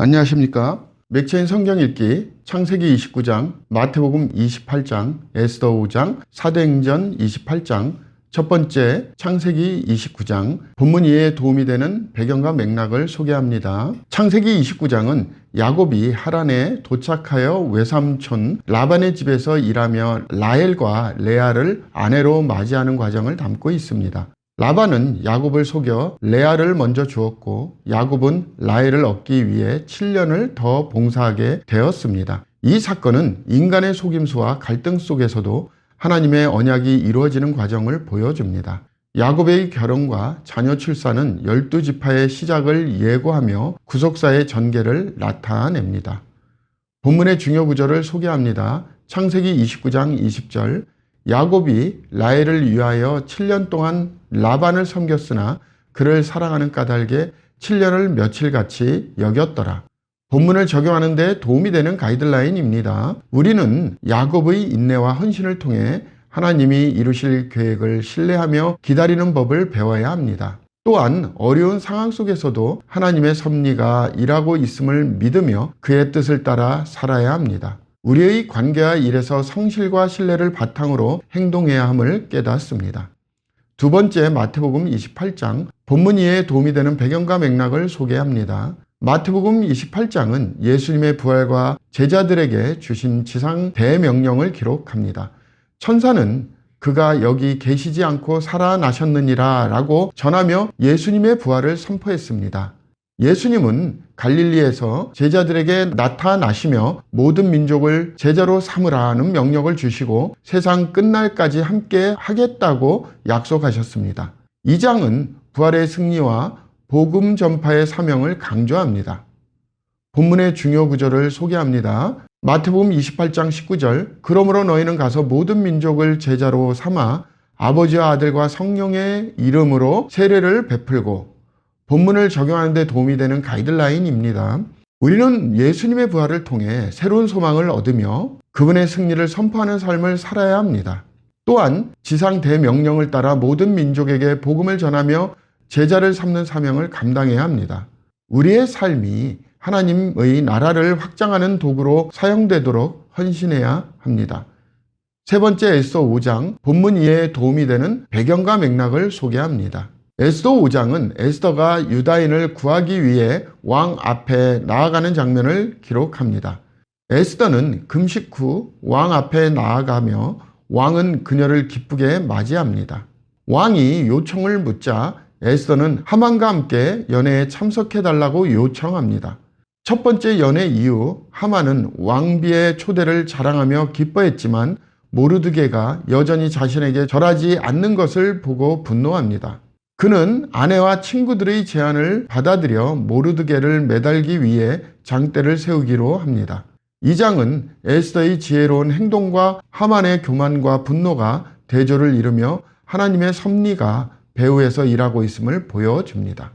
안녕하십니까. 맥체인 성경 읽기 창세기 29장, 마태복음 28장, 에스더 5장, 사도행전 28장, 첫 번째 창세기 29장, 본문 이해에 도움이 되는 배경과 맥락을 소개합니다. 창세기 29장은 야곱이 하란에 도착하여 외삼촌 라반의 집에서 일하며 라헬과 레아를 아내로 맞이하는 과정을 담고 있습니다. 라반은 야곱을 속여 레아를 먼저 주었고 야곱은 라헬을 얻기 위해 7년을 더 봉사하게 되었습니다. 이 사건은 인간의 속임수와 갈등 속에서도 하나님의 언약이 이루어지는 과정을 보여줍니다. 야곱의 결혼과 자녀 출산은 12지파의 시작을 예고하며 구속사의 전개를 나타냅니다. 본문의 중요 구절을 소개합니다. 창세기 29장 20절, 야곱이 라헬을 위하여 7년 동안 라반을 섬겼으나 그를 사랑하는 까닭에 7년을 며칠같이 여겼더라. 본문을 적용하는 데 도움이 되는 가이드라인입니다. 우리는 야곱의 인내와 헌신을 통해 하나님이 이루실 계획을 신뢰하며 기다리는 법을 배워야 합니다. 또한 어려운 상황 속에서도 하나님의 섭리가 일하고 있음을 믿으며 그의 뜻을 따라 살아야 합니다. 우리의 관계와 일에서 성실과 신뢰를 바탕으로 행동해야 함을 깨닫습니다. 두 번째, 마태복음 28장, 본문 이해에 도움이 되는 배경과 맥락을 소개합니다. 마태복음 28장은 예수님의 부활과 제자들에게 주신 지상 대명령을 기록합니다. 천사는 그가 여기 계시지 않고 살아나셨느니라 라고 전하며 예수님의 부활을 선포했습니다. 예수님은 갈릴리에서 제자들에게 나타나시며 모든 민족을 제자로 삼으라는 명령을 주시고 세상 끝날까지 함께 하겠다고 약속하셨습니다. 이 장은 부활의 승리와 복음 전파의 사명을 강조합니다. 본문의 중요 구절을 소개합니다. 마태복음 28장 19절, 그러므로 너희는 가서 모든 민족을 제자로 삼아 아버지와 아들과 성령의 이름으로 세례를 베풀고, 본문을 적용하는 데 도움이 되는 가이드라인입니다. 우리는 예수님의 부활을 통해 새로운 소망을 얻으며 그분의 승리를 선포하는 삶을 살아야 합니다. 또한 지상 대명령을 따라 모든 민족에게 복음을 전하며 제자를 삼는 사명을 감당해야 합니다. 우리의 삶이 하나님의 나라를 확장하는 도구로 사용되도록 헌신해야 합니다. 세 번째, 에스더 5장, 본문 이해에 도움이 되는 배경과 맥락을 소개합니다. 에스더 5장은 에스더가 유다인을 구하기 위해 왕 앞에 나아가는 장면을 기록합니다. 에스더는 금식 후 왕 앞에 나아가며 왕은 그녀를 기쁘게 맞이합니다. 왕이 요청을 묻자 에스더는 하만과 함께 연회에 참석해달라고 요청합니다. 첫 번째 연회 이후 하만은 왕비의 초대를 자랑하며 기뻐했지만 모르드게가 여전히 자신에게 절하지 않는 것을 보고 분노합니다. 그는 아내와 친구들의 제안을 받아들여 모르드게를 매달기 위해 장대를 세우기로 합니다. 이 장은 에스더의 지혜로운 행동과 하만의 교만과 분노가 대조를 이루며 하나님의 섭리가 배후에서 일하고 있음을 보여줍니다.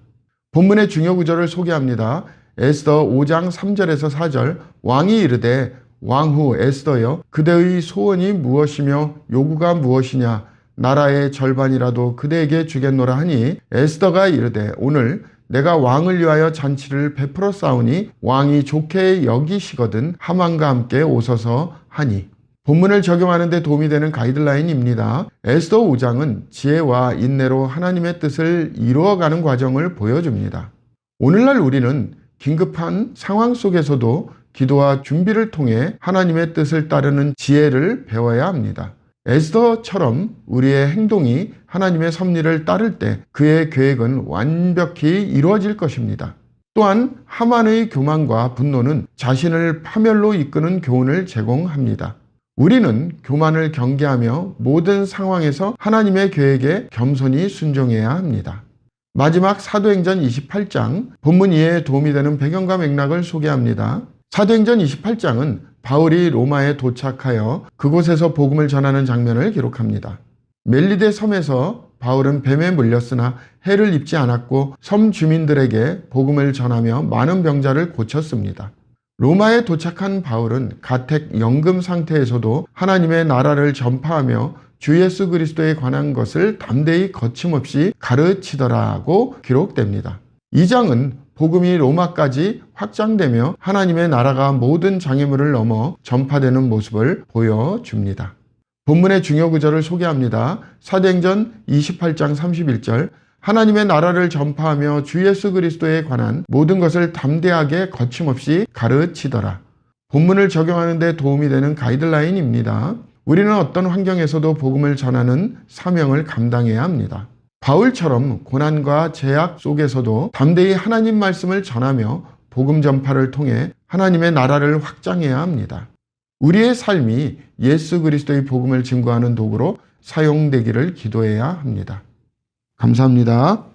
본문의 중요 구절을 소개합니다. 에스더 5장 3절에서 4절, 왕이 이르되 왕후 에스더여, 그대의 소원이 무엇이며 요구가 무엇이냐? 나라의 절반이라도 그대에게 주겠노라 하니 에스더가 이르되 오늘 내가 왕을 위하여 잔치를 베풀어 싸우니 왕이 좋게 여기시거든 하만과 함께 오소서 하니. 본문을 적용하는 데 도움이 되는 가이드라인입니다. 에스더 5장은 지혜와 인내로 하나님의 뜻을 이루어가는 과정을 보여줍니다. 오늘날 우리는 긴급한 상황 속에서도 기도와 준비를 통해 하나님의 뜻을 따르는 지혜를 배워야 합니다. 에스더처럼 우리의 행동이 하나님의 섭리를 따를 때 그의 계획은 완벽히 이루어질 것입니다. 또한 하만의 교만과 분노는 자신을 파멸로 이끄는 교훈을 제공합니다. 우리는 교만을 경계하며 모든 상황에서 하나님의 계획에 겸손히 순종해야 합니다. 마지막 사도행전 28장, 본문 이해에 도움이 되는 배경과 맥락을 소개합니다. 사도행전 28장은 바울이 로마에 도착하여 그곳에서 복음을 전하는 장면을 기록합니다. 멜리데 섬에서 바울은 뱀에 물렸으나 해를 입지 않았고 섬 주민들에게 복음을 전하며 많은 병자를 고쳤습니다. 로마에 도착한 바울은 가택 연금 상태에서도 하나님의 나라를 전파하며 주 예수 그리스도에 관한 것을 담대히 거침없이 가르치더라고 기록됩니다. 이 장은 복음이 로마까지 확장되며 하나님의 나라가 모든 장애물을 넘어 전파되는 모습을 보여줍니다. 본문의 중요 구절을 소개합니다. 사도행전 28장 31절 하나님의 나라를 전파하며 주 예수 그리스도에 관한 모든 것을 담대하게 거침없이 가르치더라. 본문을 적용하는 데 도움이 되는 가이드라인입니다. 우리는 어떤 환경에서도 복음을 전하는 사명을 감당해야 합니다. 바울처럼 고난과 제약 속에서도 담대히 하나님 말씀을 전하며 복음 전파를 통해 하나님의 나라를 확장해야 합니다. 우리의 삶이 예수 그리스도의 복음을 증거하는 도구로 사용되기를 기도해야 합니다. 감사합니다.